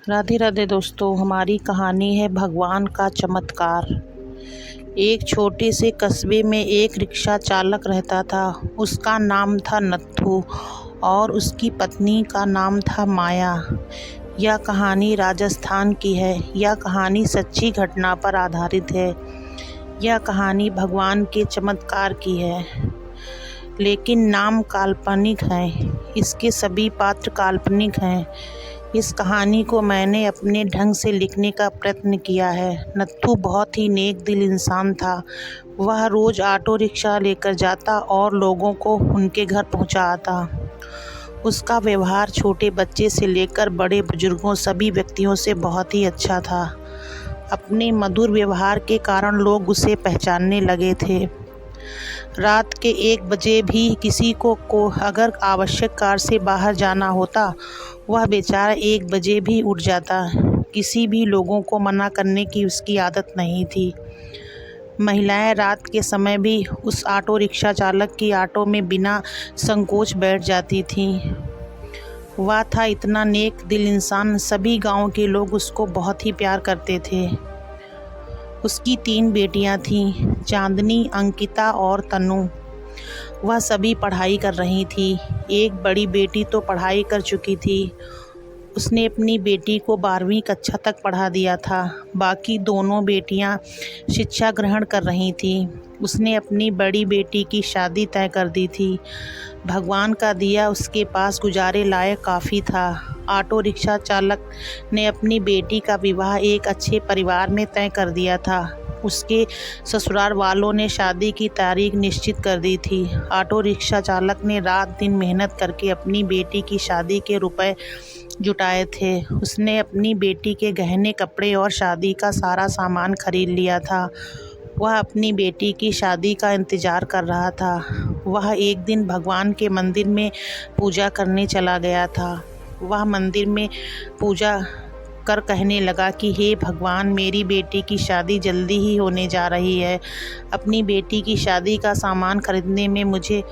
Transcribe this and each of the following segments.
राधे राधे दोस्तों, हमारी कहानी है भगवान का चमत्कार। एक छोटे से कस्बे में एक रिक्शा चालक रहता था। उसका नाम था नत्थू और उसकी पत्नी का नाम था माया। यह कहानी राजस्थान की है। यह कहानी सच्ची घटना पर आधारित है। यह कहानी भगवान के चमत्कार की है, लेकिन नाम काल्पनिक है। इसके सभी पात्र काल्पनिक हैं। इस कहानी को मैंने अपने ढंग से लिखने का प्रयत्न किया है। नत्थू बहुत ही नेक दिल इंसान था। वह रोज़ ऑटो रिक्शा लेकर जाता और लोगों को उनके घर पहुंचाता। उसका व्यवहार छोटे बच्चे से लेकर बड़े बुजुर्गों सभी व्यक्तियों से बहुत ही अच्छा था। अपने मधुर व्यवहार के कारण लोग उसे पहचानने लगे थे। रात के 1 बजे भी किसी को अगर आवश्यक कार्य से बाहर जाना होता, वह बेचारा 1 बजे भी उठ जाता। किसी भी लोगों को मना करने की उसकी आदत नहीं थी। महिलाएं रात के समय भी उस ऑटो रिक्शा चालक की ऑटो में बिना संकोच बैठ जाती थीं। वह था इतना नेक दिल इंसान, सभी गांव के लोग उसको बहुत ही प्यार करते थे। उसकी 3 बेटियां थीं, चांदनी, अंकिता और तनु। वह सभी पढ़ाई कर रही थी। एक बड़ी बेटी तो पढ़ाई कर चुकी थी। उसने अपनी बेटी को 12वीं कक्षा तक पढ़ा दिया था। बाकी दोनों बेटियां शिक्षा ग्रहण कर रही थीं। उसने अपनी बड़ी बेटी की शादी तय कर दी थी। भगवान का दिया उसके पास गुजारे लायक काफ़ी था। ऑटो रिक्शा चालक ने अपनी बेटी का विवाह एक अच्छे परिवार में तय कर दिया था। उसके ससुराल वालों ने शादी की तारीख निश्चित कर दी थी। ऑटो रिक्शा चालक ने रात दिन मेहनत करके अपनी बेटी की शादी के रुपए जुटाए थे। उसने अपनी बेटी के गहने, कपड़े और शादी का सारा सामान खरीद लिया था। वह अपनी बेटी की शादी का इंतज़ार कर रहा था। वह एक दिन भगवान के मंदिर में पूजा करने चला गया था। वह मंदिर में पूजा कर कहने लगा कि हे भगवान, मेरी बेटी की शादी जल्दी ही होने जा रही है। अपनी बेटी की शादी का सामान खरीदने में मुझे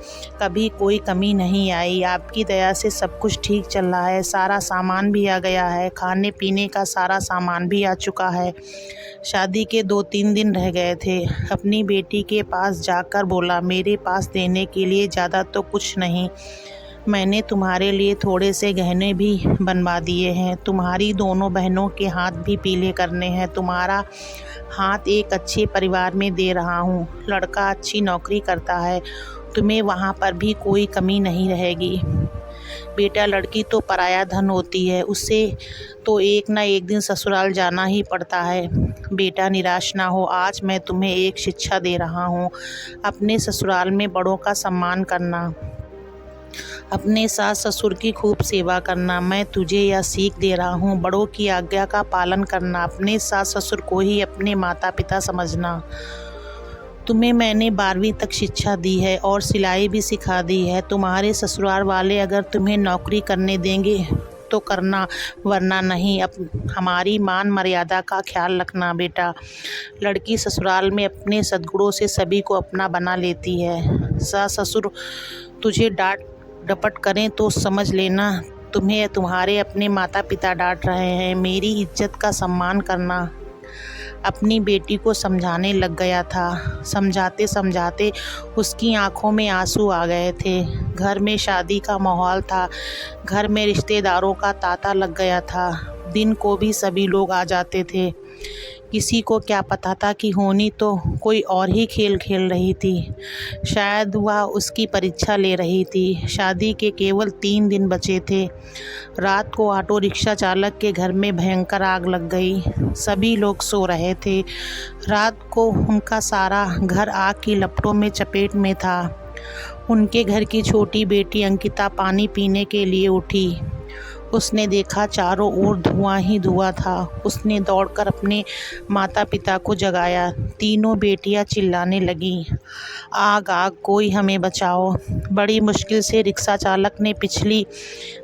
कभी कोई कमी नहीं आई। आपकी दया से सब कुछ ठीक चल रहा है। सारा सामान भी आ गया है। खाने पीने का सारा सामान भी आ चुका है। शादी के 2-3 दिन रह गए थे। अपनी बेटी के पास जाकर बोला, मेरे पास देने के लिए ज़्यादा तो कुछ नहीं। मैंने तुम्हारे लिए थोड़े से गहने भी बनवा दिए हैं। तुम्हारी दोनों बहनों के हाथ भी पीले करने हैं। तुम्हारा हाथ एक अच्छे परिवार में दे रहा हूँ। लड़का अच्छी नौकरी करता है। तुम्हें वहाँ पर भी कोई कमी नहीं रहेगी। बेटा, लड़की तो पराया धन होती है। उससे तो एक ना एक दिन ससुराल जाना ही पड़ता है। बेटा, निराश ना हो। आज मैं तुम्हें एक शिक्षा दे रहा हूँ। अपने ससुराल में बड़ों का सम्मान करना, अपने सास ससुर की खूब सेवा करना। मैं तुझे यह सीख दे रहा हूँ। बड़ों की आज्ञा का पालन करना। अपने सास ससुर को ही अपने माता पिता समझना। तुम्हें मैंने 12वीं तक शिक्षा दी है और सिलाई भी सिखा दी है। तुम्हारे ससुराल वाले अगर तुम्हें नौकरी करने देंगे तो करना, वरना नहीं। अब हमारी मान मर्यादा का ख्याल रखना। बेटा, लड़की ससुराल में अपने सद्गुणों से सभी को अपना बना लेती है। सास ससुर तुझे डांट डपट करें तो समझ लेना तुम्हें तुम्हारे अपने माता पिता डांट रहे हैं। मेरी इज्जत का सम्मान करना। अपनी बेटी को समझाने लग गया था। समझाते समझाते उसकी आंखों में आंसू आ गए थे। घर में शादी का माहौल था। घर में रिश्तेदारों का तांता लग गया था। दिन को भी सभी लोग आ जाते थे। किसी को क्या पता था कि होनी तो कोई और ही खेल खेल रही थी। शायद वह उसकी परीक्षा ले रही थी। शादी के केवल 3 दिन बचे थे। रात को ऑटो रिक्शा चालक के घर में भयंकर आग लग गई। सभी लोग सो रहे थे। रात को उनका सारा घर आग की लपटों में चपेट में था। उनके घर की छोटी बेटी अंकिता पानी पीने के लिए उठी। उसने देखा चारों ओर धुआं ही धुआं था। उसने दौड़कर अपने माता पिता को जगाया। तीनों बेटियां चिल्लाने लगीं, आग आग, कोई हमें बचाओ। बड़ी मुश्किल से रिक्शा चालक ने पिछली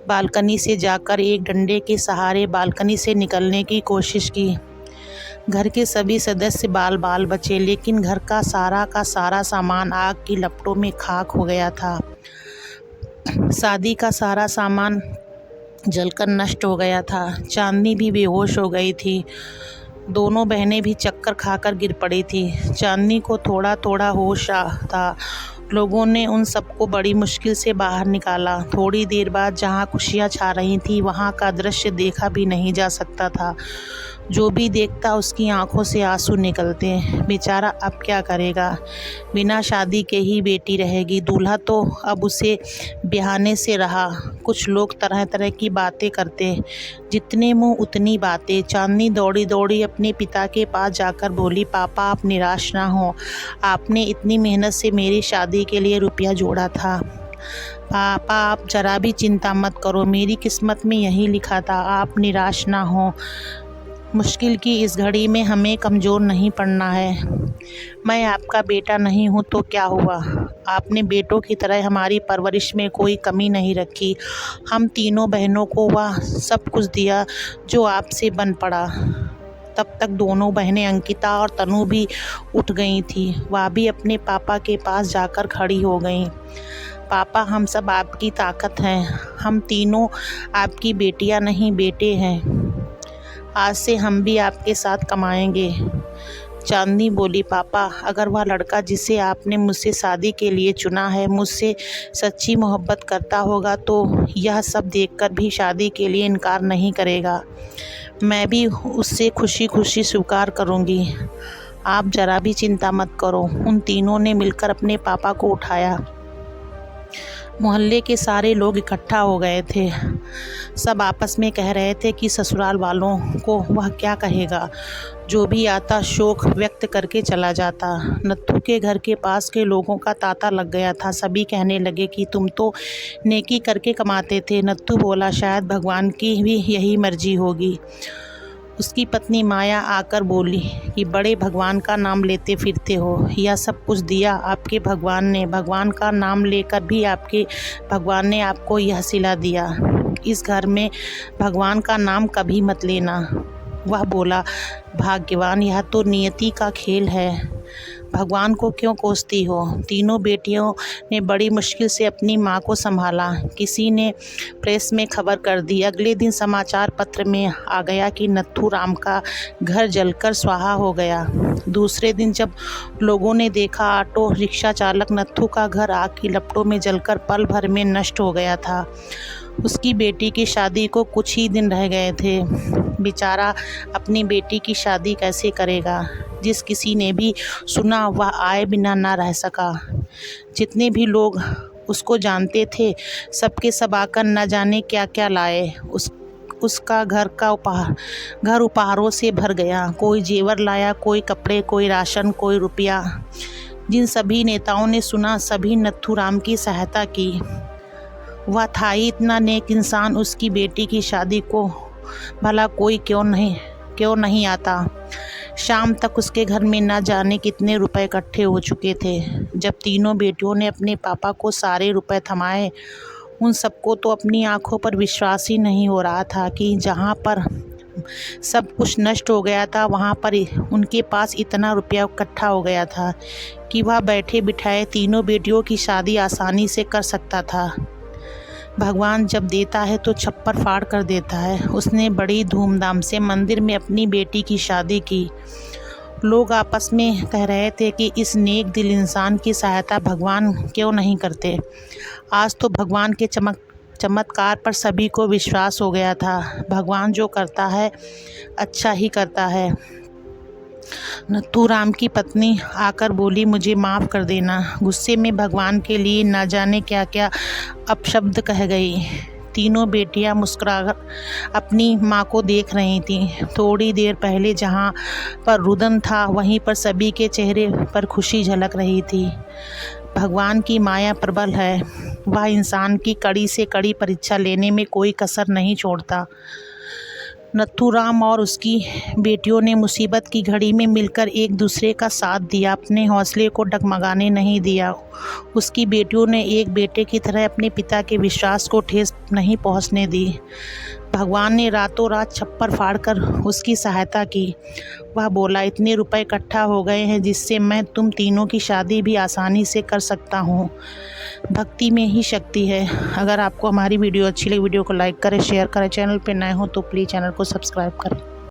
बालकनी से जाकर एक डंडे के सहारे बालकनी से निकलने की कोशिश की। घर के सभी सदस्य बाल बाल बचे, लेकिन घर का सारा सामान आग की लपटों में खाक हो गया था। शादी का सारा सामान जलकर नष्ट हो गया था। चांदनी भी बेहोश हो गई थी। दोनों बहनें भी चक्कर खाकर गिर पड़ी थी। चांदनी को थोड़ा थोड़ा होश था। लोगों ने उन सबको बड़ी मुश्किल से बाहर निकाला। थोड़ी देर बाद जहाँ खुशियाँ छा रही थी वहाँ का दृश्य देखा भी नहीं जा सकता था। जो भी देखता उसकी आंखों से आंसू निकलते। बेचारा अब क्या करेगा, बिना शादी के ही बेटी रहेगी। दूल्हा तो अब उसे ब्याहने से रहा। कुछ लोग तरह तरह की बातें करते, जितने मुंह उतनी बातें। चांदनी दौड़ी दौड़ी अपने पिता के पास जाकर बोली, पापा आप निराश ना हो, आपने इतनी मेहनत से मेरी शादी के लिए रुपया जोड़ा था। पापा आप जरा भी चिंता मत करो, मेरी किस्मत में यही लिखा था, आप निराश ना हो। मुश्किल की इस घड़ी में हमें कमज़ोर नहीं पड़ना है। मैं आपका बेटा नहीं हूँ तो क्या हुआ, आपने बेटों की तरह हमारी परवरिश में कोई कमी नहीं रखी। हम तीनों बहनों को वह सब कुछ दिया जो आपसे बन पड़ा। तब तक दोनों बहनें अंकिता और तनु भी उठ गई थी। वह भी अपने पापा के पास जाकर खड़ी हो गईं। पापा हम सब आपकी ताकत हैं, हम तीनों आपकी बेटियां नहीं बेटे हैं। आज से हम भी आपके साथ कमाएंगे। चांदनी बोली, पापा अगर वह लड़का जिसे आपने मुझसे शादी के लिए चुना है मुझसे सच्ची मोहब्बत करता होगा तो यह सब देखकर भी शादी के लिए इनकार नहीं करेगा। मैं भी उससे खुशी खुशी स्वीकार करूंगी। आप जरा भी चिंता मत करो। उन तीनों ने मिलकर अपने पापा को उठाया। मोहल्ले के सारे लोग इकट्ठा हो गए थे। सब आपस में कह रहे थे कि ससुराल वालों को वह क्या कहेगा। जो भी आता शोक व्यक्त करके चला जाता। नत्थू के घर के पास के लोगों का तांता लग गया था। सभी कहने लगे कि तुम तो नेकी करके कमाते थे। नत्थू बोला, शायद भगवान की भी यही मर्जी होगी। उसकी पत्नी माया आकर बोली कि बड़े भगवान का नाम लेते फिरते हो, यह सब कुछ दिया आपके भगवान ने। भगवान का नाम लेकर भी आपके भगवान ने आपको यह सिला दिया। इस घर में भगवान का नाम कभी मत लेना। वह बोला, भाग्यवान, यह तो नियति का खेल है, भगवान को क्यों कोसती हो। तीनों बेटियों ने बड़ी मुश्किल से अपनी माँ को संभाला। किसी ने प्रेस में खबर कर दी। अगले दिन समाचार पत्र में आ गया कि नत्थू राम का घर जलकर स्वाहा हो गया। दूसरे दिन जब लोगों ने देखा, ऑटो रिक्शा चालक नत्थू का घर आग की लपटों में जलकर पल भर में नष्ट हो गया था। उसकी बेटी की शादी को कुछ ही दिन रह गए थे। बेचारा अपनी बेटी की शादी कैसे करेगा। जिस किसी ने भी सुना वह आए बिना ना रह सका। जितने भी लोग उसको जानते थे सबके सब आकर न जाने क्या क्या लाए। उसका घर उपहारों से भर गया। कोई जेवर लाया, कोई कपड़े, कोई राशन, कोई रुपया। जिन सभी नेताओं ने सुना सभी नत्थू राम की सहायता की। वह था ही इतना नेक इंसान, उसकी बेटी की शादी को भला कोई क्यों नहीं आता। शाम तक उसके घर में न जाने कितने रुपए इकट्ठे हो चुके थे। जब तीनों बेटियों ने अपने पापा को सारे रुपए थमाए, उन सबको तो अपनी आंखों पर विश्वास ही नहीं हो रहा था कि जहाँ पर सब कुछ नष्ट हो गया था वहाँ पर उनके पास इतना रुपया इकट्ठा हो गया था कि वह बैठे बिठाए तीनों बेटियों की शादी आसानी से कर सकता था। भगवान जब देता है तो छप्पर फाड़ कर देता है। उसने बड़ी धूमधाम से मंदिर में अपनी बेटी की शादी की। लोग आपस में कह रहे थे कि इस नेक दिल इंसान की सहायता भगवान क्यों नहीं करते। आज तो भगवान के चमत्कार पर सभी को विश्वास हो गया था। भगवान जो करता है अच्छा ही करता है। नत्थू राम की पत्नी आकर बोली, मुझे माफ़ कर देना। गुस्से में भगवान के लिए न जाने क्या क्या अपशब्द कह गई। तीनों बेटियां मुस्कुराकर अपनी माँ को देख रही थीं। थोड़ी देर पहले जहाँ पर रुदन था वहीं पर सभी के चेहरे पर खुशी झलक रही थी। भगवान की माया प्रबल है। वह इंसान की कड़ी से कड़ी परीक्षा लेने में कोई कसर नहीं छोड़ता। नत्थू राम और उसकी बेटियों ने मुसीबत की घड़ी में मिलकर एक दूसरे का साथ दिया, अपने हौसले को डगमगाने नहीं दिया। उसकी बेटियों ने एक बेटे की तरह अपने पिता के विश्वास को ठेस नहीं पहुंचने दी। भगवान ने रातों रात छप्पर फाड़कर उसकी सहायता की। वह बोला, इतने रुपए इकट्ठा हो गए हैं जिससे मैं तुम तीनों की शादी भी आसानी से कर सकता हूँ। भक्ति में ही शक्ति है। अगर आपको हमारी वीडियो अच्छी लगी, वीडियो को लाइक करें, शेयर करें। चैनल पर नए हो तो प्लीज़ चैनल को सब्सक्राइब करें।